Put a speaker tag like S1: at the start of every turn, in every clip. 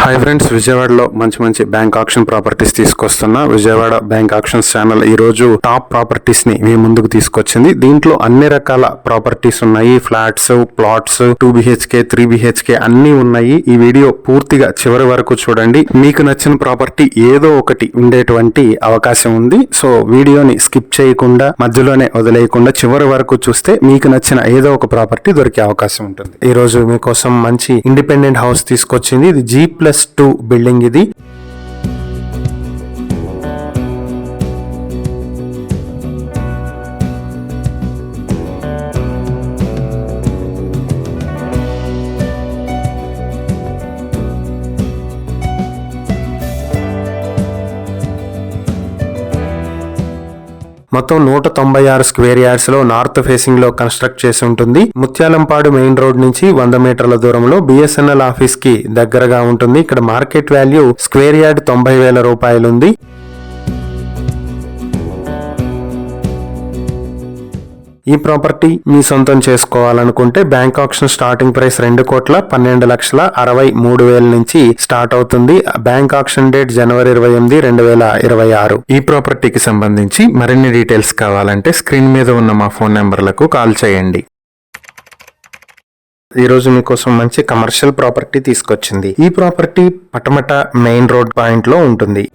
S1: Hi friends, విజయవాడలో మంచి bank auction properties తీసుకొస్తున్నా. విజయవాడ బ్యాంక్ ఆక్షన్స్ ఛానల్ ఈ రోజు టాప్ ప్రాపర్టీస్ ని మీ ముందుకు తీసుకొచ్చింది. దీంట్లో అన్ని రకాల ప్రాపర్టీస్ ఉన్నాయి. ఫ్లాట్స్, ప్లాట్స్, 2 BHK 3 BHK అన్ని ఉన్నాయి. ఈ వీడియో పూర్తిగా చివరి వరకు చూడండి. మీకు నచ్చిన ప్రాపర్టీ ఏదో ఒకటి ఉండేటువంటి అవకాశం ఉంది. సో వీడియోని స్కిప్ చేయకుండా, మధ్యలోనే వదిలేయకుండా చివరి వరకు చూస్తే మీకు నచ్చిన ఏదో ఒక ప్రాపర్టీ దొరికే అవకాశం ఉంటుంది. ఈ రోజు మీకోసం మంచి ఇండిపెండెంట్ హౌస్ తీసుకొచ్చింది. ఇది G+2 బిల్డింగ్. ఇది మొత్తం 196 స్క్వేర్ యార్డ్స్ లో నార్త్ ఫేసింగ్ లో కన్స్ట్రక్ట్ చేసి ఉంటుంది. ముత్యాలంపాడు మెయిన్ రోడ్ నుంచి 100 మీటర్ల దూరంలో BSNL ఆఫీస్ కి దగ్గరగా ఉంటుంది. ఇక్కడ మార్కెట్ వాల్యూ స్క్వేర్ యార్డ్ 90,000 రూపాయలు ఉంది. ఈ ప్రాపర్టీ మీ సొంతం చేసుకోవాలనుకుంటే బ్యాంక్ ఆక్షన్ స్టార్టింగ్ ప్రైస్ 2,12,63,000 నుంచి స్టార్ట్ అవుతుంది. బ్యాంక్ ఆక్షన్ డేట్ జనవరి 28, 2026. ఈ ప్రాపర్టీకి సంబంధించి మరిన్ని డీటెయిల్స్ కావాలంటే స్క్రీన్ మీద ఉన్న మా ఫోన్ నెంబర్లకు కాల్ చేయండి. ఈ రోజు మీకోసం మంచి కమర్షియల్ ప్రాపర్టీ తీసుకొచ్చింది. ఈ property Patamata main road point లో ఉంటుంది.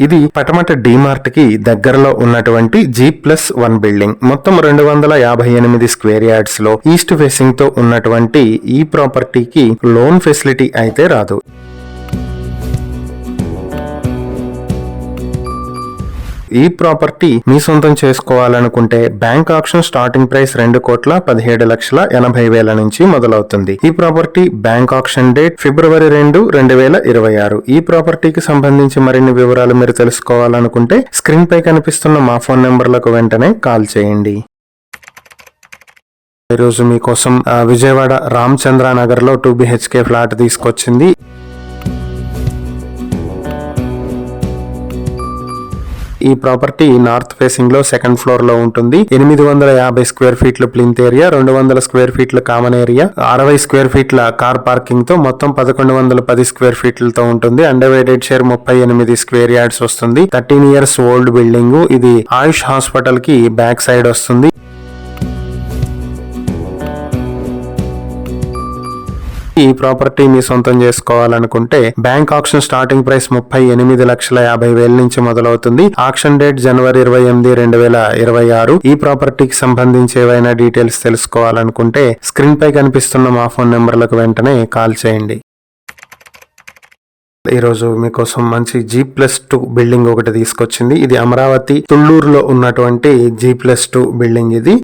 S1: ఇది పటమట డిమార్ట్ కి దగ్గరలో ఉన్నటువంటి G+1 బిల్డింగ్. మొత్తం 258 స్క్వేర్ యార్డ్స్ లో ఈస్ట్ ఫేసింగ్ తో ఉన్నటువంటి ఈ ప్రాపర్టీకి లోన్ ఫెసిలిటీ అయితే రాదు. ఈ ప్రాపర్టీ మీ సొంతం చేసుకోవాలనుకుంటే బ్యాంక్ ఆక్షన్ స్టార్టింగ్ ప్రైస్ 2,17,80,000 నుంచి మొదలవుతుంది. ఈ property bank auction date February 2, 2026. ఈ ప్రాపర్టీకి సంబంధించి మరిన్ని వివరాలు మీరు తెలుసుకోవాలనుకుంటే స్క్రీన్ పై కనిపిస్తున్న మా ఫోన్ నెంబర్లకు వెంటనే కాల్ చేయండి. ఈరోజు మీకోసం విజయవాడ రామచంద్ర నగర్ లో 2 BHK ఫ్లాట్ తీసుకొచ్చింది. ఈ ప్రాపర్టీ నార్త్ ఫేసింగ్ లో సెకండ్ ఫ్లోర్ లో ఉంటుంది. 850 స్క్వేర్ ఫీట్ల ప్లింత్ ఏరియా, 200 స్క్వేర్ ఫీట్ల కామన్ ఏరియా, 60 స్క్వేర్ ఫీట్ల కార్ పార్కింగ్ తో మొత్తం 1110 స్క్వేర్ ఫీట్లతో ఉంటుంది. అన్డివైడెడ్ షేర్ 38 స్క్వేర్ యార్డ్స్ వస్తుంది. 13 ఇయర్స్ ఓల్డ్ బిల్డింగ్. ఇది ఆయుష్ హాస్పిటల్ కి బ్యాక్ సైడ్ వస్తుంది. ఈ ప్రాపర్టీ మీ సొంతం చేసుకోవాలనుకుంటే బ్యాంక్ ఆక్షన్ స్టార్టింగ్ ప్రైస్ 38,50,000 నుంచి మొదలవుతుంది. ఆక్షన్ డేట్ జనవరి 28, 2026. ఈ ప్రాపర్టీకి సంబంధించి ఏవైనా డీటెయిల్స్ తెలుసుకోవాలనుకుంటే స్క్రీన్ పై కనిపిస్తున్న మా ఫోన్ నెంబర్లకు వెంటనే కాల్ చేయండి. ఈరోజు మీకోసం మంచి G+2 బిల్డింగ్ ఒకటి తీసుకొచ్చింది. ఇది అమరావతి తుళ్ళూరులో ఉన్నటువంటి G+2 బిల్డింగ్. ఇది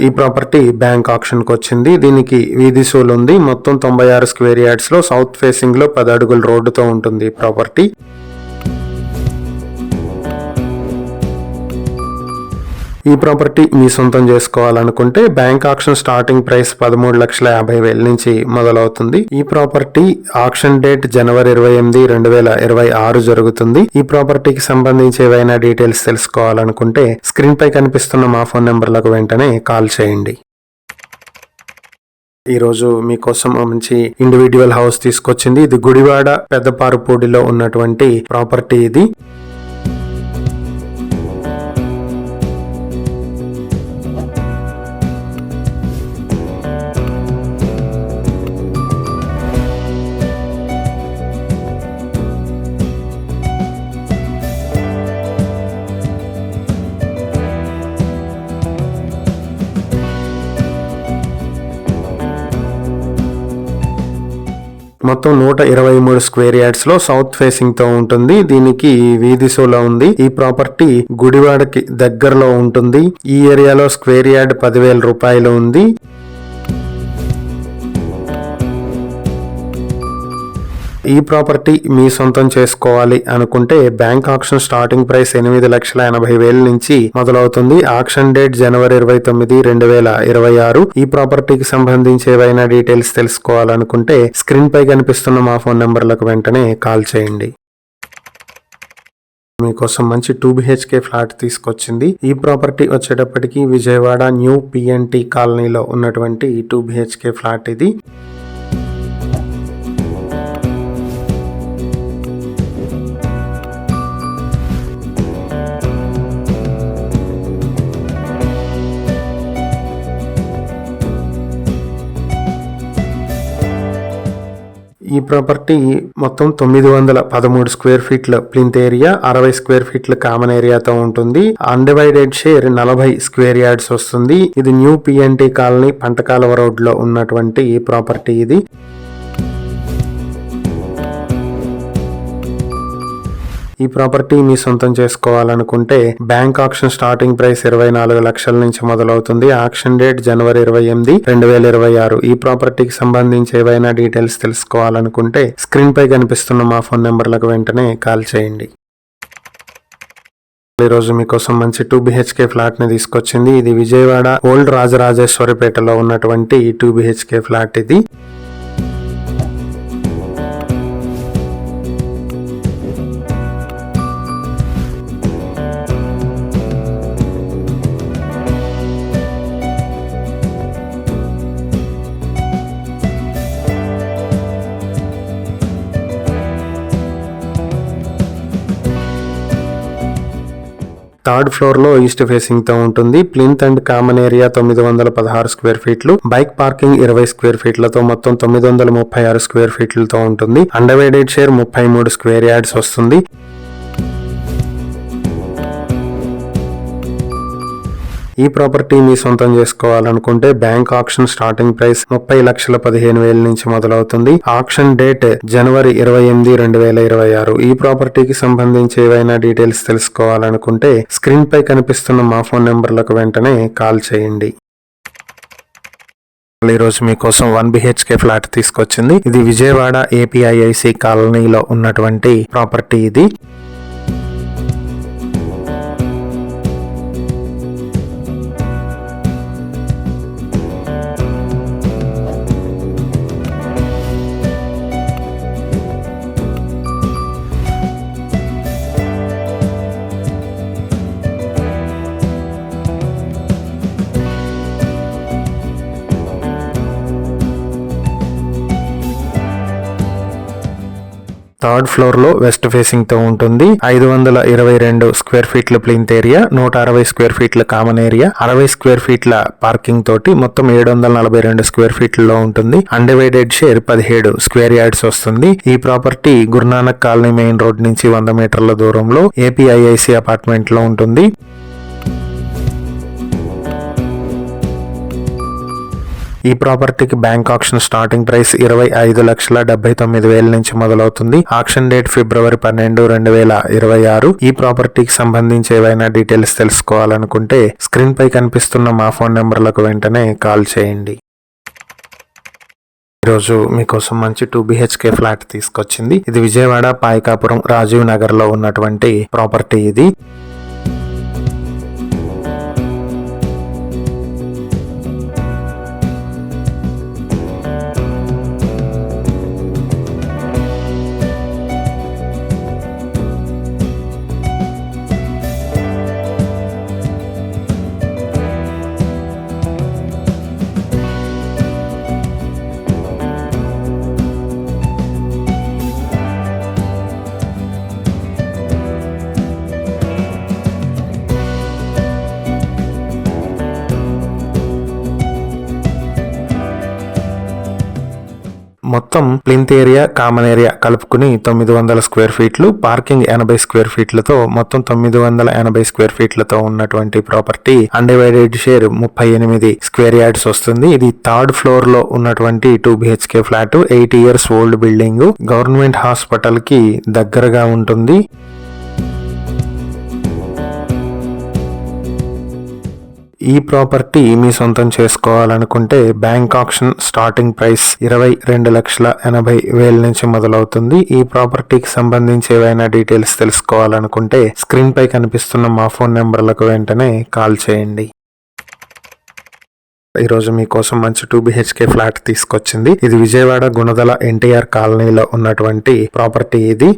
S1: ఈ ప్రాపర్టీ బ్యాంక్ ఆక్షన్ కు వచ్చింది. దీనికి వీధి సోల్ ఉంది. మొత్తం 96 స్క్వేర్ యార్డ్స్ లో సౌత్ ఫేసింగ్ లో 10 అడుగుల రోడ్డుతో ఉంటుంది ఈ ప్రాపర్టీ. ఈ ప్రాపర్టీ మీ సొంతం చేసుకోవాలనుకుంటే బ్యాంక్ ఆక్షన్ స్టార్టింగ్ ప్రైస్ 13,50,000 నుంచి మొదలవుతుంది. ఈ ప్రాపర్టీ ఆక్షన్ డేట్ జనవరి 28, 2026 జరుగుతుంది. ఈ ప్రాపర్టీకి సంబంధించి ఏవైనా డీటెయిల్స్ తెలుసుకోవాలనుకుంటే స్క్రీన్ పై కనిపిస్తున్న మా ఫోన్ నెంబర్లకు వెంటనే కాల్ చేయండి. ఈ రోజు మీకోసం మంచి ఇండివిడ్యువల్ హౌస్ తీసుకొచ్చింది. ఇది గుడివాడ పెద్దపారుపూడిలో ఉన్నటువంటి ప్రాపర్టీ. ఇది మొత్తం 123 స్క్వేర్ యార్డ్స్ లో సౌత్ ఫేసింగ్ తో ఉంటుంది. దీనికి వీధి సోలా ఉంది. ఈ ప్రాపర్టీ గుడివాడకి దగ్గరలో ఉంటుంది. ఈ ఏరియాలో స్క్వేర్ యార్డ్ 10,000 రూపాయలు ఉంది. ఈ ప్రాపర్టీ మీ సొంతం చేసుకోవాలి అనుకుంటే బ్యాంక్ ఆక్షన్ స్టార్టింగ్ ప్రైస్ 8,80,000 నుంచి మొదలవుతుంది. ఆక్షన్ డేట్ జనవరి 29, 2026. ఈ ప్రాపర్టీకి సంబంధించి ఏవైనా డీటెయిల్స్ తెలుసుకోవాలనుకుంటే స్క్రీన్ పై కనిపిస్తున్న మా ఫోన్ నెంబర్లకు వెంటనే కాల్ చేయండి. మీకోసం మంచి 2 BHK ఫ్లాట్ తీసుకొచ్చింది. ఈ ప్రాపర్టీ వచ్చేటప్పటికి విజయవాడ న్యూ PNT కాలనీలో ఉన్నటువంటి 2 BHK ఫ్లాట్ ఇది. ఈ ప్రాపర్టీ మొత్తం 913 స్క్వేర్ ఫీట్ల ప్లింత్ ఏరియా, 60 స్క్వేర్ ఫీట్ల కామన్ ఏరియాతో ఉంటుంది. అన్డివైడెడ్ షేర్ 40 స్క్వేర్ యార్డ్స్ వస్తుంది. ఇది న్యూ PNT కాలనీ పంటకాలవ రోడ్ లో ఉన్నటువంటి ప్రాపర్టీ ఇది. ఈ ప్రాపర్టీ మీ సొంతం చేసుకోవాలనుకుంటే బ్యాంక్ ఆక్షన్ స్టార్టింగ్ ప్రైస్ 24 లక్షల నుంచి మొదలవుతుంది. ఆక్షన్ డేట్ జనవరి 28, 2026. ఈ ప్రాపర్టీకి సంబంధించి ఏవైనా డీటెయిల్స్ తెలుసుకోవాలనుకుంటే స్క్రీన్ పై కనిపిస్తున్న మా ఫోన్ నెంబర్లకు వెంటనే కాల్ చేయండి. ఈరోజు మీకోసం మంచి 2 BHK ఫ్లాట్ ని తీసుకొచ్చింది. ఇది విజయవాడ ఓల్డ్ రాజరాజేశ్వరిపేటలో ఉన్నటువంటి 2 BHK ఫ్లాట్ ఇది. థర్డ్ ఫ్లోర్ లో ఈస్ట్ ఫేసింగ్ తో ఉంటుంది. Plinth and common area 916 square ఫీట్లు, బైక్ పార్కింగ్ 20 స్క్వేర్ ఫీట్లతో మొత్తం 936 స్క్వేర్ ఫీట్లతో ఉంటుంది. అన్డివైడెడ్ షేర్ 33 స్క్వేర్ యార్డ్స్ వస్తుంది. ఈ ప్రాపర్టీ మీ సొంతం చేసుకోవాలనుకుంటే బ్యాంక్ ఆక్షన్ స్టార్టింగ్ ప్రైస్ 30,15,000 నుంచి మొదలవుతుంది. ఆక్షన్ డేట్ జనవరి 28, 2026. ఈ ప్రాపర్టీకి సంబంధించి ఏవైనా డీటెయిల్స్ తెలుసుకోవాలనుకుంటే స్క్రీన్ పై కనిపిస్తున్న మా ఫోన్ నెంబర్లకు వెంటనే కాల్ చేయండి. ఈరోజు మీకోసం 1 BHK ఫ్లాట్ తీసుకొచ్చింది. ఇది విజయవాడ APIIC కాలనీలో ఉన్నటువంటి ప్రాపర్టీ ఇది. థర్డ్ ఫ్లోర్ లో వెస్ట్ ఫేసింగ్ తో ఉంటుంది. 522 స్క్వేర్ ఫీట్ల ప్లింత్ ఏరియా, 160 స్క్వేర్ ఫీట్ల కామన్ ఏరియా, 60 స్క్వేర్ ఫీట్ల పార్కింగ్ తోటి మొత్తం 742 స్క్వేర్ ఫీట్లలో ఉంటుంది. అన్డివైడెడ్ షేర్ 17 స్క్వేర్ యార్డ్స్ వస్తుంది. ఈ property Guru Nanak colony main road నుంచి 100 మీటర్ల దూరంలో APIIC అపార్ట్మెంట్ లో ఉంటుంది. ఈ ప్రాపర్టీకి బ్యాంక్ ఆక్షన్ స్టార్టింగ్ ప్రైస్ 25,79,000 నుంచి మొదలవుతుంది. Auction date February 12, 2026. ఈ ప్రాపర్టీకి సంబంధించి ఏవైనా డీటెయిల్స్ తెలుసుకోవాలనుకుంటే స్క్రీన్ పై కనిపిస్తున్న మా ఫోన్ నెంబర్లకు వెంటనే కాల్ చేయండి. ఈరోజు మీకోసం మంచి 2 BHK ఫ్లాట్ తీసుకొచ్చింది. ఇది విజయవాడ పాయకాపురం రాజీవ్ నగర్ లో ఉన్నటువంటి ప్రాపర్టీ ఇది. మొత్తం ప్లింత్ ఏరియా, కామన్ ఏరియా కలుపుకుని 900 స్క్వేర్ ఫీట్లు, పార్కింగ్ 80 స్క్వేర్ ఫీట్లతో మొత్తం 980 స్క్వేర్ ఫీట్లతో ఉన్నటువంటి property undivided share 38 square yards వస్తుంది. ఇది థర్డ్ ఫ్లోర్ లో ఉన్నటువంటి 2 BHK flat, 8 years old building, government hospital కి దగ్గరగా ఉంటుంది. ఈ ప్రాపర్టీ మీ సొంతం చేసుకోవాలనుకుంటే బ్యాంక్ ఆక్షన్ స్టార్టింగ్ ప్రైస్ 22,80,000 నుంచి మొదలవుతుంది. ఈ ప్రాపర్టీకి సంబంధించి ఏవైనా డీటెయిల్స్ తెలుసుకోవాలనుకుంటే స్క్రీన్ పై కనిపిస్తున్న మా ఫోన్ నెంబర్లకు వెంటనే కాల్ చేయండి. ఈరోజు మీకోసం మంచి 2 BHK ఫ్లాట్ తీసుకొచ్చింది. ఇది విజయవాడ గుణదల NTR కాలనీలో ఉన్నటువంటి ప్రాపర్టీ. ఇది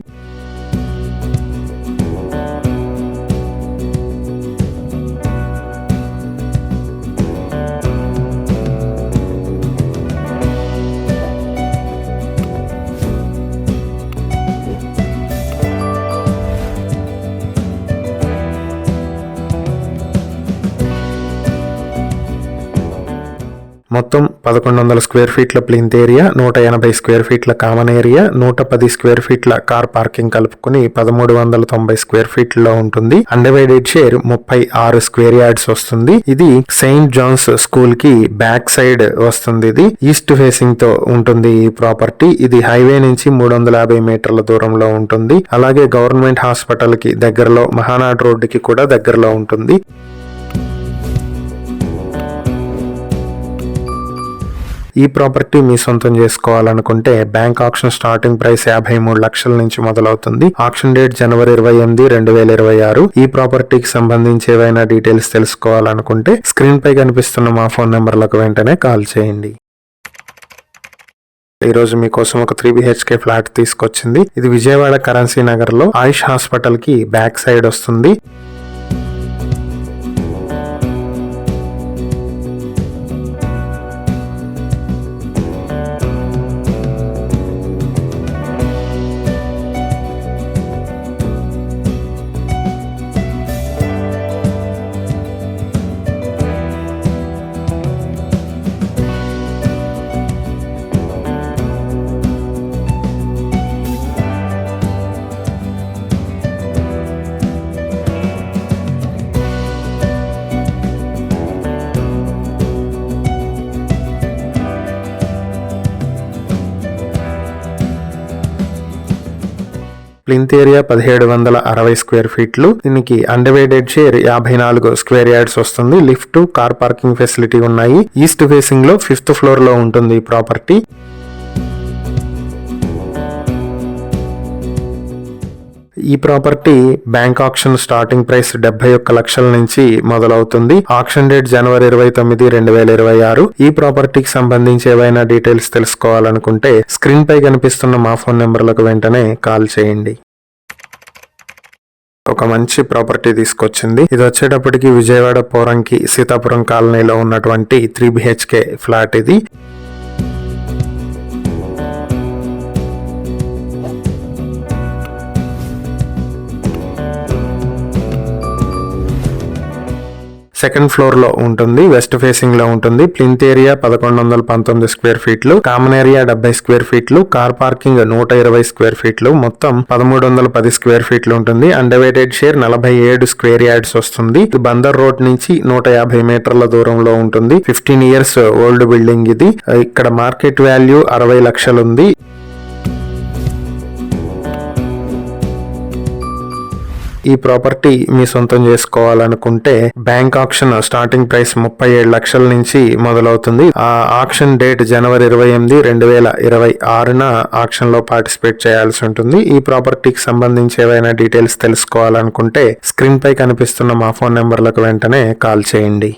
S1: మొత్తం 1100 స్క్వేర్ ఫీట్ల ప్లింత్ ఏరియా, 180 స్క్వేర్ ఫీట్ల కామన్ ఏరియా, 110 స్క్వేర్ ఫీట్ల కార్ పార్కింగ్ కలుపుకుని 1390 స్క్వేర్ ఫీట్లో ఉంటుంది. అన్డివైడెడ్ షేర్ 36 స్క్వేర్ యార్డ్స్ వస్తుంది. ఇది సెయింట్ జాన్స్ స్కూల్ కి బ్యాక్ సైడ్ వస్తుంది. ఇది ఈస్ట్ ఫేసింగ్ తో ఉంటుంది ఈ ప్రాపర్టీ. ఇది హైవే నుంచి 350 మీటర్ల దూరంలో ఉంటుంది. అలాగే గవర్నమెంట్ హాస్పిటల్ కి దగ్గరలో, మహానాడ్ రోడ్డుకి కూడా దగ్గరలో ఉంటుంది. ఈ ప్రాపర్టీ మీ సొంతం చేసుకోవాలనుకుంటే బ్యాంక్ ఆక్షన్ స్టార్టింగ్ ప్రైస్ 53 లక్షల నుంచి మొదలవుతుంది. Auction date January 28, 2026. ఈ ప్రాపర్టీకి సంబంధించి ఏవైనా డీటెయిల్స్ తెలుసుకోవాలనుకుంటే స్క్రీన్ పై కనిపిస్తున్న మా ఫోన్ నెంబర్లకు వెంటనే కాల్ చేయండి. ఈరోజు మీకోసం ఒక 3 BHK ఫ్లాట్ తీసుకొచ్చింది. ఇది విజయవాడ కరెన్సీ నగర్ లో ఆయుష్ హాస్పిటల్ కి బ్యాక్ సైడ్ వస్తుంది. ప్లింత్ ఏరియా 1760 స్క్వేర్ ఫీట్లు. దీనికి అన్డివైడెడ్ షేర్ 54 స్క్వేర్ యార్డ్స్ వస్తుంది. లిఫ్ట్, కార్ పార్కింగ్ ఫెసిలిటీ ఉన్నాయి. ఈస్ట్ ఫేసింగ్ లో 5th ఫ్లోర్ లో ఉంటుంది ఈ ప్రాపర్టీ. ఈ property bank auction starting price 71 లక్షల నుంచి మొదలవుతుంది. Auction date January 29, 2026. ఈ ప్రాపర్టీకి సంబంధించి ఏవైనా డీటెయిల్స్ తెలుసుకోవాలనుకుంటే స్క్రీన్ పై కనిపిస్తున్న మా ఫోన్ నెంబర్లకు వెంటనే కాల్ చేయండి. ఒక మంచి ప్రాపర్టీ తీసుకొచ్చింది. ఇది వచ్చేటప్పటికి విజయవాడ పోరంకి సీతాపురం కాలనీలో ఉన్నటువంటి 3 BHK ఫ్లాట్. ఇది సెకండ్ ఫ్లోర్ లో ఉంటుంది. వెస్ట్ ఫేసింగ్ లో ఉంటుంది. ప్లింత్ ఏరియా 1119 స్క్వేర్ ఫీట్లు, కామన్ ఏరియా 70 స్క్వేర్ ఫీట్లు, కార్ పార్కింగ్ 120 స్క్వేర్ ఫీట్లు, మొత్తం 1310 స్క్వేర్ ఫీట్లు ఉంటుంది. అన్డివైడెడ్ షేర్ 47 స్క్వేర్ యార్డ్స్ వస్తుంది. ఇది బందర్ రోడ్ నుంచి 150 మీటర్ల దూరంలో ఉంటుంది. 15 years ఓల్డ్ బిల్డింగ్ ఇది. ఇక్కడ మార్కెట్ వాల్యూ 60 లక్షలు ఉంది. ఈ ప్రాపర్టీ మీ సొంతం చేసుకోవాలనుకుంటే బ్యాంక్ ఆక్షన్ స్టార్టింగ్ ప్రైస్ 37 లక్షల నుంచి మొదలవుతుంది. ఆ ఆక్షన్ డేట్ January 28, 2026 ఆక్షన్ లో పార్టిసిపేట్ చేయాల్సి ఉంటుంది. ఈ ప్రాపర్టీకి సంబంధించి ఏవైనా డీటెయిల్స్ తెలుసుకోవాలనుకుంటే స్క్రీన్ పై కనిపిస్తున్న మా ఫోన్ నెంబర్లకు వెంటనే కాల్ చేయండి.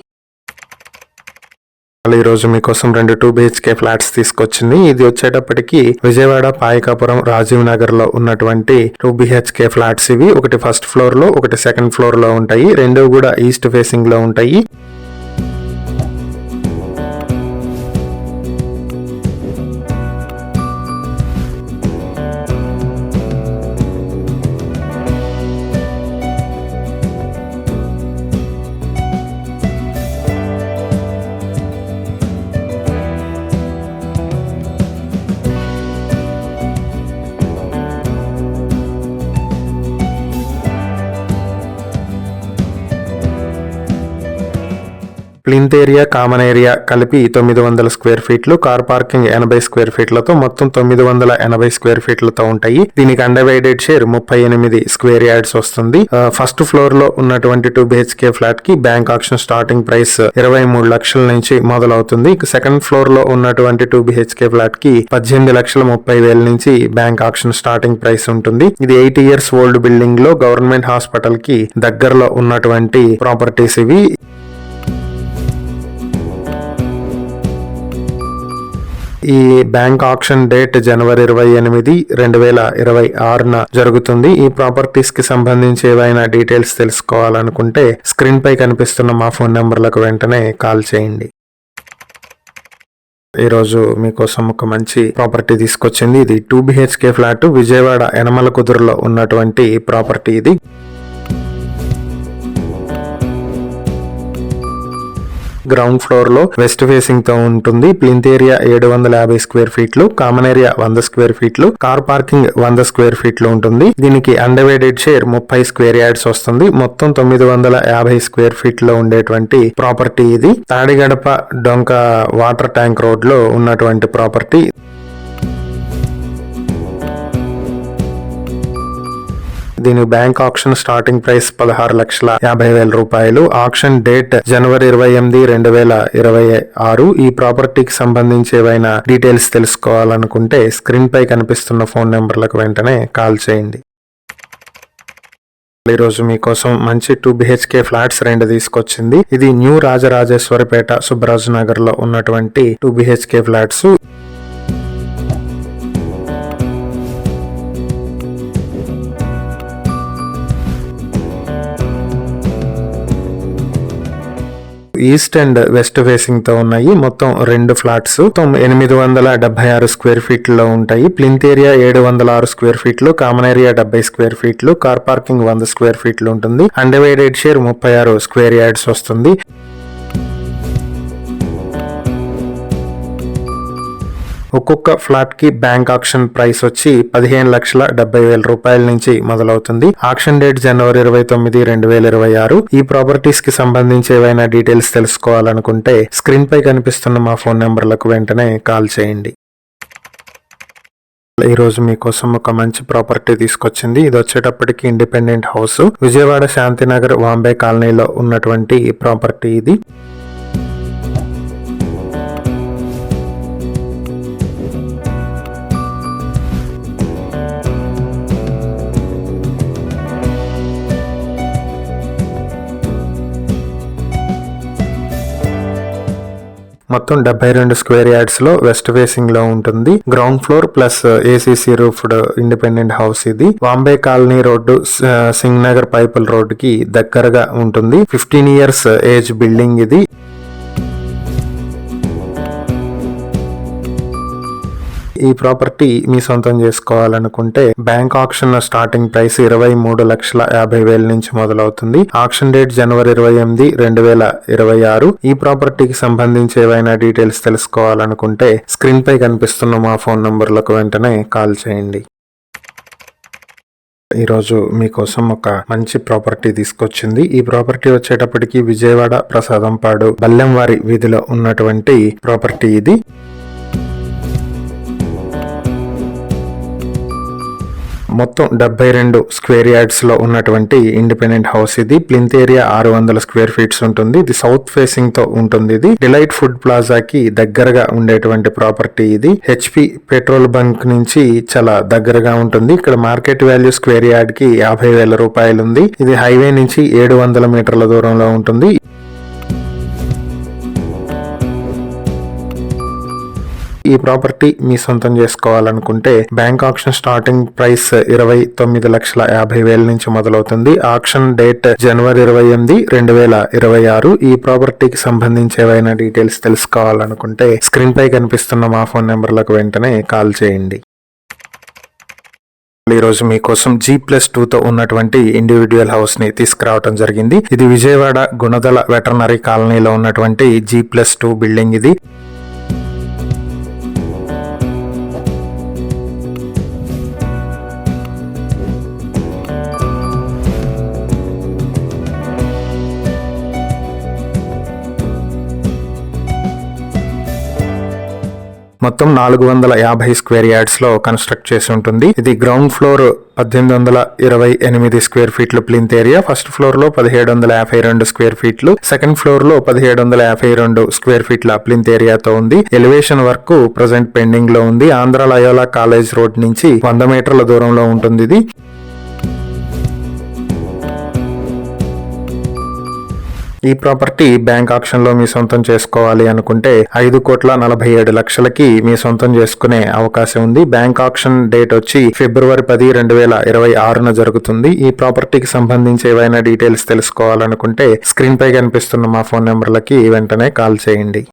S1: ఈ రోజు మీకోసం 2 BHK ఫ్లాట్స్ తీసుకొచ్చింది. ఇది వచ్చేటప్పటికి విజయవాడ పాయకాపురం రాజీవ్ నగర్ లో ఉన్నటువంటి 2 BHK ఫ్లాట్స్. ఇవి ఒకటి ఫస్ట్ ఫ్లోర్ లో, ఒకటి సెకండ్ ఫ్లోర్ లో ఉంటాయి. రెండు కూడా ఈస్ట్ ఫేసింగ్ లో ఉంటాయి. ప్లింత్ ఏరియా, కామన్ ఏరియా కలిపి 900 స్క్వేర్ ఫీట్లు, కార్ పార్కింగ్ 80 స్క్వేర్ ఫీట్లతో మొత్తం 980 స్క్వేర్ ఫీట్లతో ఉంటాయి. దీనికి అన్డివైడెడ్ షేర్ 38 స్క్వేర్ యార్డ్స్ వస్తుంది. ఫస్ట్ ఫ్లోర్ లో ఉన్నటువంటి 2 BHK ఫ్లాట్ కి బ్యాంక్ ఆక్షన్ స్టార్టింగ్ ప్రైస్ 23 లక్షల నుంచి మొదలవుతుంది. సెకండ్ ఫ్లోర్ లో ఉన్నటువంటి 2 BHK ఫ్లాట్ కి 18,30,000 నుంచి బ్యాంక్ ఆక్షన్ స్టార్టింగ్ ప్రైస్ ఉంటుంది. ఇది 8 years ఓల్డ్ బిల్డింగ్ లో గవర్నమెంట్ హాస్పిటల్ కి దగ్గరలో ఉన్నటువంటి ప్రాపర్టీస్ ఇవి. ఈ బ్యాంక్ ఆక్షన్ డేట్ జనవరి 28, 2026 జరుగుతుంది. ఈ ప్రాపర్టీస్ కి సంబంధించి ఏవైనా డీటెయిల్స్ తెలుసుకోవాలనుకుంటే స్క్రీన్ పై కనిపిస్తున్న మా ఫోన్ నెంబర్లకు వెంటనే కాల్ చేయండి. ఈ రోజు మీకోసం ఒక మంచి ప్రాపర్టీ తీసుకొచ్చింది. ఇది 2 BHK ఫ్లాట్, విజయవాడ యనమల కుదురులో ఉన్నటువంటి ప్రాపర్టీ ఇది. గ్రౌండ్ ఫ్లోర్ లో వెస్ట్ ఫేసింగ్ తో ఉంటుంది. ప్లింత్ ఏరియా 750 స్క్వేర్ ఫీట్లు, కామన్ ఏరియా 100 స్క్వేర్ ఫీట్లు, కార్ పార్కింగ్ 100 స్క్వేర్ ఫీట్లు ఉంటుంది. దీనికి అన్డివైడెడ్ షేర్ 30 స్క్వేర్ యార్డ్స్ వస్తుంది. మొత్తం 950 స్క్వేర్ ఫీట్ లో ఉండేటువంటి ప్రాపర్టీ ఇది. తాడిగడప డొంక వాటర్ ట్యాంక్ రోడ్ లో ఉన్నటువంటి ప్రాపర్టీ. దీని బ్యాంక్ ఆక్షన్ స్టార్టింగ్ ప్రైస్ 16,50,000 రూపాయలు. ఆక్షన్ డేట్ జనవరి 28, 2026. ఈ ప్రాపర్టీకి సంబంధించి ఏవైనా డీటెయిల్స్ తెలుసుకోవాలనుకుంటే స్క్రీన్ పై కనిపిస్తున్న ఫోన్ నెంబర్లకు వెంటనే కాల్ చేయండి. ఈ రోజు మీకోసం మంచి 2 BHK ఫ్లాట్స్ 2 తీసుకొచ్చింది. ఇది న్యూ రాజరాజేశ్వరిపేట, సుబ్బరాజు నగర్ లో ఉన్నటువంటి 2 BHK flats. East and west facing తో ఉన్నాయి. మొత్తం 2 ఫ్లాట్స్ 876 స్క్వేర్ ఫీట్ లో ఉంటాయి. ప్లింత్ ఏరియా 706 స్క్వేర్ ఫీట్లు, కామన్ ఏరియా 70 స్క్వేర్ ఫీట్లు, కార్ పార్కింగ్ 100 స్క్వేర్ ఫీట్లు ఉంటుంది. అన్డివైడెడ్ షేర్ 36 స్క్వేర్ యార్డ్స్ వస్తుంది. ఒక్కొక్క ఫ్లాట్ కి బ్యాంక్ ఆక్షన్ ప్రైస్ వచ్చి 15,70,000 రూపాయల నుంచి మొదలవుతుంది. ఆక్షన్ డేట్ జనవరి 29, 2026. ఈ ప్రాపర్టీస్ కి సంబంధించి ఏవైనా డీటెయిల్స్ తెలుసుకోవాలనుకుంటే స్క్రీన్ పై కనిపిస్తున్న మా ఫోన్ నెంబర్లకు వెంటనే కాల్ చేయండి. ఈ రోజు మీకోసం ఒక మంచి ప్రాపర్టీ తీసుకొచ్చింది. ఇది వచ్చేటప్పటికి ఇండిపెండెంట్ హౌస్, విజయవాడ శాంతినగర్ వాంబే కాలనీలో ఉన్నటువంటి ప్రాపర్టీ ఇది. మొత్తం 72 స్క్వేర్ యార్డ్స్ లో వెస్ట్ ఫేసింగ్ లో ఉంటుంది. Ground floor plus ACC roofed independent house ఇది. Vambay colony road, Singh Nagar pipeline road కి దగ్గరగా ఉంటుంది. 15 years ఏజ్ బిల్డింగ్ ఇది. ఈ ప్రాపర్టీ మీ సొంతం చేసుకోవాలనుకుంటే బ్యాంక్ ఆక్షన్ స్టార్టింగ్ ప్రైస్ 23,50,000 నుంచి మొదలవుతుంది. ఆక్షన్ డేట్ జనవరి 28, 2026. ఈ ప్రాపర్టీకి సంబంధించి ఏవైనా డీటెయిల్స్ తెలుసుకోవాలనుకుంటే స్క్రీన్ పై కనిపిస్తున్న మా ఫోన్ నంబర్లకు వెంటనే కాల్ చేయండి. ఈ రోజు మీకోసం ఒక మంచి ప్రాపర్టీ తీసుకొచ్చింది. ఈ ప్రాపర్టీ వచ్చేటప్పటికి విజయవాడ ప్రసాదంపాడు బల్లెంవారి వీధిలో ఉన్నటువంటి ప్రాపర్టీ ఇది. మొత్తం 72 స్క్వేర్ యార్డ్స్ లో ఉన్నటువంటి ఇండిపెండెంట్ హౌస్ ఇది. ప్లింత్ ఏరియా 600 స్క్వేర్ ఫీట్స్ ఉంటుంది. ఇది సౌత్ ఫేసింగ్ తో ఉంటుంది. ఇది డిలైట్ ఫుడ్ ప్లాజాకి దగ్గరగా ఉండేటువంటి ప్రాపర్టీ ఇది. HP పెట్రోల్ బంక్ నుంచి చాలా దగ్గరగా ఉంటుంది. ఇక్కడ మార్కెట్ వాల్యూ స్క్వేర్ యార్డ్ కి 50,000 రూపాయలు ఉంది. ఇది హైవే నుంచి 700 మీటర్ల దూరంలో ఉంటుంది. ఈ ప్రాపర్టీ మీ సొంతం చేసుకోవాలనుకుంటే బ్యాంక్ ఆక్షన్ స్టార్టింగ్ ప్రైస్ 29,50,000 నుంచి మొదలవుతుంది. ఆక్షన్ డేట్ జనవరి 28, 2026. ఈ ప్రాపర్టీకి సంబంధించి ఏవైనా డీటెయిల్స్ తెలుసుకోవాలనుకుంటే స్క్రీన్ పై కనిపిస్తున్న మా ఫోన్ నెంబర్లకు వెంటనే కాల్ చేయండి. ఈ రోజు మీకోసం G+2 ఉన్నటువంటి ఇండివిడ్యువల్ హౌస్ ని తీసుకురావడం జరిగింది. ఇది విజయవాడ గుణదల వెటర్నరీ కాలనీలో ఉన్నటువంటి G+2 బిల్డింగ్ ఇది. మొత్తం 450 స్క్వేర్ యార్డ్స్ లో కన్స్ట్రక్ట్ చేసి ఉంటుంది. ఇది గ్రౌండ్ ఫ్లోర్ 1828 స్క్వేర్ ఫీట్లు ప్లింత్ ఏరియా, ఫస్ట్ ఫ్లోర్ లో 1752 స్క్వేర్ ఫీట్లు, సెకండ్ ఫ్లోర్ లో 1752 స్క్వేర్ ఫీట్ల ప్లింత్ ఏరియాతో ఉంది. ఎలివేషన్ వర్క్ ప్రజెంట్ పెండింగ్ లో ఉంది. ఆంధ్ర లయోలా కాలేజ్ రోడ్ నుంచి 100 మీటర్ల దూరంలో ఉంటుంది ఇది. ఈ ప్రాపర్టీ బ్యాంక్ ఆక్షన్ లో మీ సొంతం చేసుకోవాలి అనుకుంటే 5,47,00,000కి మీ సొంతం చేసుకునే అవకాశం ఉంది. బ్యాంక్ ఆక్షన్ డేట్ వచ్చి ఫిబ్రవరి 10, 2026 జరుగుతుంది. ఈ ప్రాపర్టీకి సంబంధించి ఏవైనా డీటెయిల్స్ తెలుసుకోవాలనుకుంటే స్క్రీన్ పై కనిపిస్తున్న మా ఫోన్ నెంబర్లకి వెంటనే కాల్ చేయండి.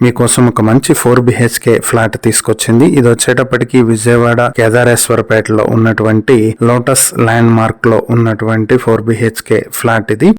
S1: మీకోసం ఒక మంచి 4 BHK ఫ్లాట్ తీసుకొచ్చింది. ఇది వచ్చేటప్పటికి విజయవాడ కేదారేశ్వరపేటలో ఉన్నటువంటి లోటస్ ల్యాండ్ మార్క్ లో ఉన్నటువంటి 4 BHK ఫ్లాట్ ఇది.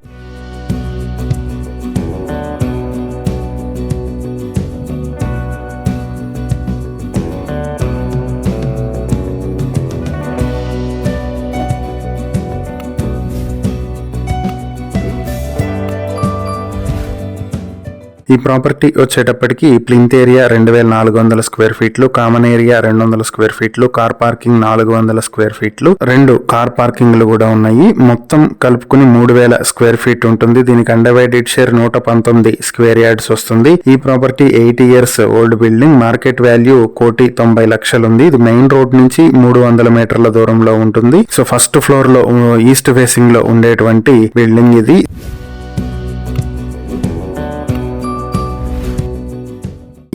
S1: ఈ ప్రాపర్టీ వచ్చేటప్పటికి ప్లింత్ ఏరియా 2400 స్క్వేర్ ఫీట్లు, కామన్ ఏరియా 200 స్క్వేర్ ఫీట్లు, కార్ పార్కింగ్ 400 స్క్వేర్ ఫీట్లు, 2 కార్ పార్కింగ్లు కూడా ఉన్నాయి. మొత్తం కలుపుకుని 3000 స్క్వేర్ ఫీట్ ఉంటుంది. దీనికి అన్డివైడెడ్ షేర్ 119 స్క్వేర్ యార్డ్స్ వస్తుంది. ఈ property 8 years old building. Market value 1,90,00,000 ఉంది. ఇది మెయిన్ రోడ్ నుంచి 300 మీటర్ల దూరంలో ఉంటుంది. సో ఫస్ట్ ఫ్లోర్ లో ఈస్ట్ ఫేసింగ్ లో ఉండేటువంటి బిల్డింగ్ ఇది.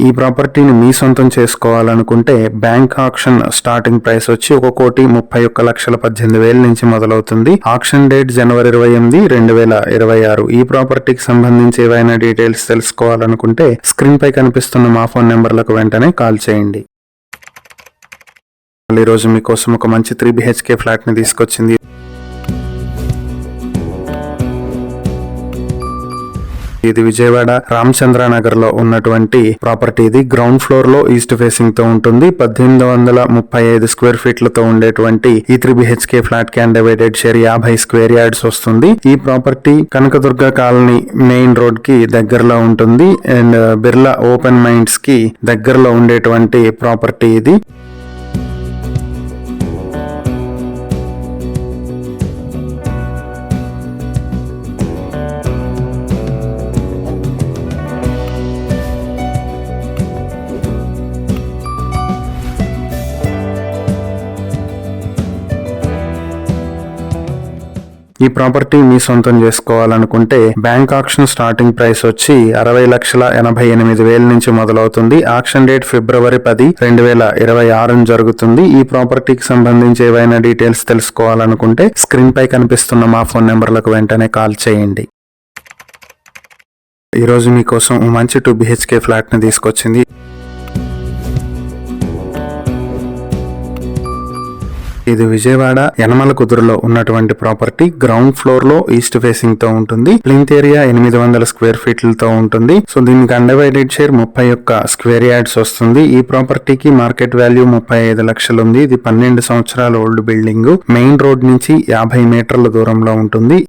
S1: ఈ ప్రాపర్టీని మీ సొంతం చేసుకోవాలనుకుంటే బ్యాంక్ ఆక్షన్ స్టార్టింగ్ ప్రైస్ వచ్చి 1,31,18,000 నుంచి మొదలవుతుంది. ఆక్షన్ డేట్ జనవరి 28, 2026. ఈ ప్రాపర్టీకి సంబంధించి ఏవైనా డీటెయిల్స్ తెలుసుకోవాలనుకుంటే స్క్రీన్ పై కనిపిస్తున్న మా ఫోన్ నెంబర్లకు వెంటనే కాల్ చేయండి. ఈరోజు మీకోసం ఒక మంచి 3 BHK ఫ్లాట్ ని తీసుకొచ్చింది. ఇది విజయవాడ రామచంద్రనగర్ లో ఉన్నటువంటి ప్రాపర్టీ. ఇది గ్రౌండ్ ఫ్లోర్ లో ఈస్ట్ ఫేసింగ్ తో ఉంటుంది. 1835 స్క్వేర్ ఫీట్లతో ఉండేటువంటి ఈ 3 BHK ఫ్లాట్ కి అన్డివైడెడ్ షేర్ 50 స్క్వేర్ యార్డ్స్ వస్తుంది. ఈ property Kanakadurga colony main road కి దగ్గరలో ఉంటుంది అండ్ బిర్లా ఓపెన్ మైండ్స్ కి దగ్గరలో ఉండేటువంటి ప్రాపర్టీ ఇది. ఈ ప్రాపర్టీ మీ సొంతం చేసుకోవాలనుకుంటే బ్యాంక్ ఆక్షన్ స్టార్టింగ్ ప్రైస్ వచ్చి 60,88,000 నుంచి మొదలవుతుంది. ఆక్షన్ డేట్ ఫిబ్రవరి 10, 2026 జరుగుతుంది. ఈ ప్రాపర్టీకి సంబంధించి ఏవైనా డీటెయిల్స్ తెలుసుకోవాలనుకుంటే స్క్రీన్ పై కనిపిస్తున్న మా ఫోన్ నెంబర్లకు వెంటనే కాల్ చేయండి. ఈరోజు మీకోసం మంచి 2 BHK ఫ్లాట్ ని తీసుకొచ్చింది. ఇది విజయవాడ యనమల కుదురులో ఉన్నటువంటి ప్రాపర్టీ. గ్రౌండ్ ఫ్లోర్ లో ఈస్ట్ ఫేసింగ్ తో ఉంటుంది. ప్లింత్ ఏరియా 800 స్క్వేర్ ఫీట్లతో ఉంటుంది. సో దీనికి అన్డివైడెడ్ షేర్ 31 స్క్వేర్ యార్డ్స్ వస్తుంది. ఈ ప్రాపర్టీకి మార్కెట్ వాల్యూ 35 లక్షలు ఉంది. ఇది 12 సంవత్సరాల ఓల్డ్ బిల్డింగ్. మెయిన్ రోడ్ నుంచి 50 మీటర్ల దూరంలో ఉంటుంది.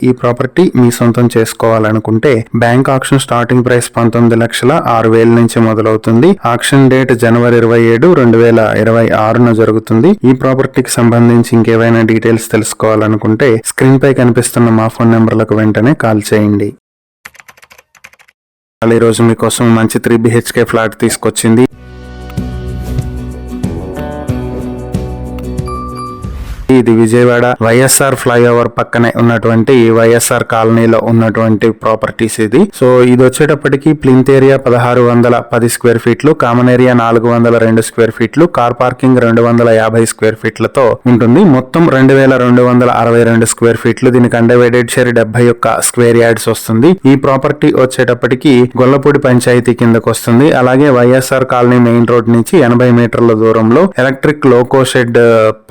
S1: ఈ ప్రాపర్టీ మీ సొంతం చేసుకోవాలనుకుంటే బ్యాంక్ ఆక్షన్ స్టార్టింగ్ ప్రైస్ 19,06,000 నుంచి మొదలవుతుంది. ఆక్షన్ డేట్ జనవరి 27, 2026 జరుగుతుంది. ఈ ప్రాపర్టీకి సంబంధించి ఇంకేవైనా డీటెయిల్స్ తెలుసుకోవాలనుకుంటే స్క్రీన్ పై కనిపిస్తున్న మా ఫోన్ నెంబర్లకు వెంటనే కాల్ చేయండి. ఈరోజు మీకోసం మంచి 3 BHK ఫ్లాట్ తీసుకొచ్చింది. ఇది విజయవాడ వైఎస్ఆర్ ఫ్లైఓవర్ పక్కనే ఉన్నటువంటి వైఎస్ఆర్ కాలనీలో ఉన్నటువంటి ప్రాపర్టీస్ ఇది. సో ఇది వచ్చేటప్పటికి ప్లింత్ ఏరియా 1610 స్క్వేర్ ఫీట్లు, కామన్ ఏరియా 402 స్క్వేర్ ఫీట్లు, కార్ పార్కింగ్ 250 స్క్వేర్ ఫీట్లతో ఉంటుంది. మొత్తం 2262 స్క్వేర్ ఫీట్లు. దీనికి అన్డివైడెడ్ షేర్ 71 స్క్వేర్ యార్డ్స్ వస్తుంది. ఈ ప్రాపర్టీ వచ్చేటప్పటికి గొల్లపూడి పంచాయతీ కిందకు వస్తుంది. అలాగే వైఎస్ఆర్ కాలనీ మెయిన్ రోడ్ నుంచి 80 మీటర్ల దూరంలో ఎలక్ట్రిక్ లోకో షెడ్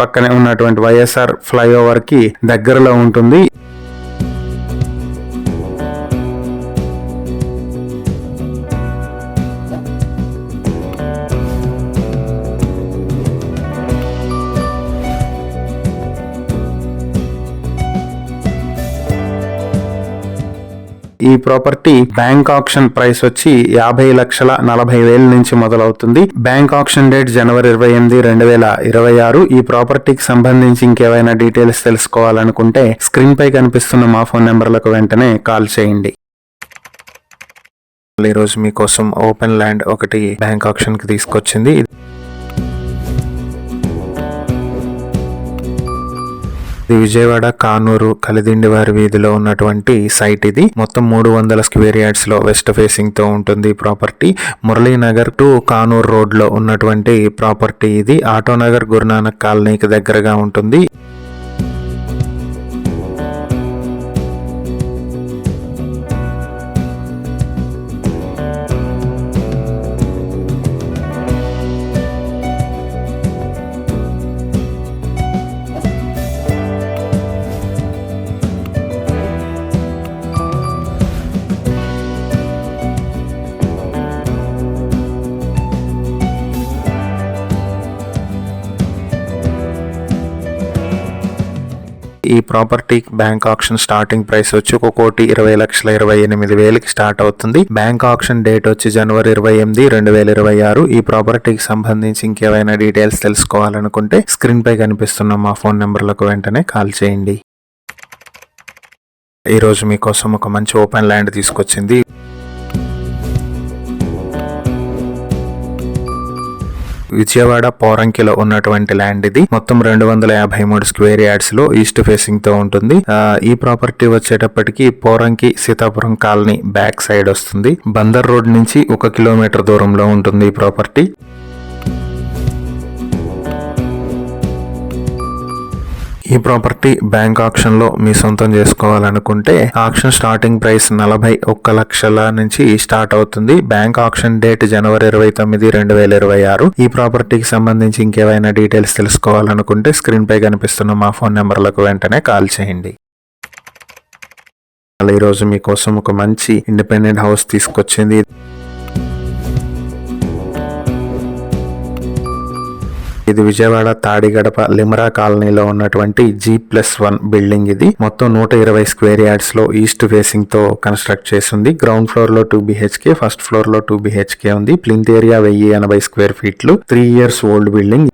S1: పక్కనే ఉన్నటువంటి వైఎస్ఆర్ ఫ్లైఓవర్ కి దగ్గరలో ఉంటుంది. ఈ ప్రాపర్టీ బ్యాంక్ ఆక్షన్ ప్రైస్ వచ్చి 50,40,000 నుంచి మొదలవుతుంది. బ్యాంక్ ఆక్షన్ డేట్ జనవరి 28, 2026. ఈ ప్రాపర్టీకి సంబంధించి ఇంకేమైనా డీటెయిల్స్ తెలుసుకోవాలనుకుంటే స్క్రీన్ పై కనిపిస్తున్న మా ఫోన్ నెంబర్లకు వెంటనే కాల్ చేయండి. ఈ రోజు మీకోసం ఓపెన్ ల్యాండ్ ఒకటి బ్యాంక్ ఆక్షన్ కి తీసుకొచ్చింది. ఇది విజయవాడ కానూరు కలిదిండివారి వీధిలో ఉన్నటువంటి సైట్. ఇది మొత్తం 300 స్క్వేర్ యార్డ్స్ లో వెస్ట్ ఫేసింగ్ తో ఉంటుంది property. Muralinagar to Kanuru road లో ఉన్నటువంటి ప్రాపర్టీ ఇది. ఆటోనగర్ గురునానక్ కాలనీకి దగ్గరగా ఉంటుంది. ఈ property bank auction starting price వచ్చి 1,20,28,000 స్టార్ట్ అవుతుంది. బ్యాంక్ ఆక్షన్ డేట్ వచ్చి జనవరి 28, 2026. ఈ ప్రాపర్టీకి సంబంధించి ఇంకేమైనా డీటెయిల్స్ తెలుసుకోవాలనుకుంటే స్క్రీన్ పై కనిపిస్తున్న మా ఫోన్ నెంబర్లకు వెంటనే కాల్ చేయండి. ఈ రోజు మీకోసం ఒక మంచి ఓపెన్ ల్యాండ్ తీసుకొచ్చింది. విజయవాడ పోరంకిలో ఉన్నటువంటి ల్యాండ్ ఇది. మొత్తం 253 స్క్వేర్ యార్డ్స్ లో ఈస్ట్ ఫేసింగ్ తో ఉంటుంది. ఈ ప్రాపర్టీ వచ్చేటప్పటికి Poranki Seethapuram colony back side వస్తుంది. బందర్ రోడ్ నుంచి 1 కిలోమీటర్ దూరంలో ఉంటుంది ఈ ప్రాపర్టీ. ఈ ప్రాపర్టీ బ్యాంక్ ఆక్షన్ లో మీ సొంతం చేసుకోవాలనుకుంటే ఆక్షన్ స్టార్టింగ్ ప్రైస్ 41 లక్షల నుంచి స్టార్ట్ అవుతుంది. బ్యాంక్ ఆక్షన్ డేట్ జనవరి 29, 2026. ఈ ప్రాపర్టీకి సంబంధించి ఇంకేమైనా డీటెయిల్స్ తెలుసుకోవాలనుకుంటే స్క్రీన్ పై కనిపిస్తున్న మా ఫోన్ నెంబర్లకు వెంటనే కాల్ చేయండి. ఈ రోజు మీకోసం ఒక మంచి ఇండిపెండెంట్ హౌస్ తీసుకొచ్చింది. ఇది విజయవాడ తాడిగడప లిమరా కాలనీలో ఉన్నటువంటి G+1 బిల్డింగ్. ఇది మొత్తం 120 స్క్వేర్ యార్డ్స్ లో ఈస్ట్ ఫేసింగ్ తో కన్స్ట్రక్ట్ చేసింది. గ్రౌండ్ ఫ్లోర్ లో 2 BHK, ఫస్ట్ ఫ్లోర్ లో 2 BHK ఉంది. ప్లింత్ ఏరియా 1080 స్క్వేర్ ఫీట్లు. 3 years ఓల్డ్ బిల్డింగ్.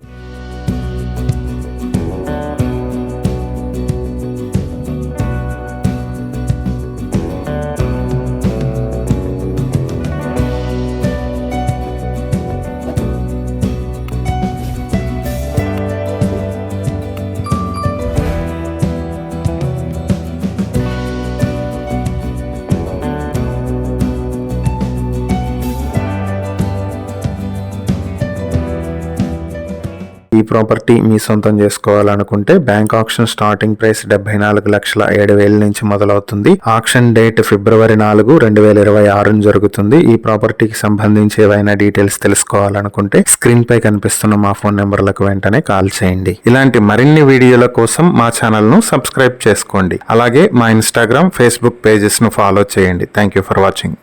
S1: ఈ ప్రాపర్టీ మీ సొంతం చేసుకోవాలనుకుంటే బ్యాంక్ ఆక్షన్ స్టార్టింగ్ ప్రైస్ 74,07,000 నుంచి మొదలవుతుంది. ఆక్షన్ డేట్ ఫిబ్రవరి 4, 2026 జరుగుతుంది. ఈ ప్రాపర్టీకి సంబంధించి ఏవైనా డీటెయిల్స్ తెలుసుకోవాలనుకుంటే స్క్రీన్ పై కనిపిస్తున్న మా ఫోన్ నెంబర్లకు వెంటనే కాల్ చేయండి. ఇలాంటి మరిన్ని వీడియోల కోసం మా ఛానల్ ను సబ్స్క్రైబ్ చేసుకోండి. అలాగే మా ఇన్స్టాగ్రామ్, ఫేస్బుక్ పేజెస్ ను ఫాలో చేయండి. Thank you for watching.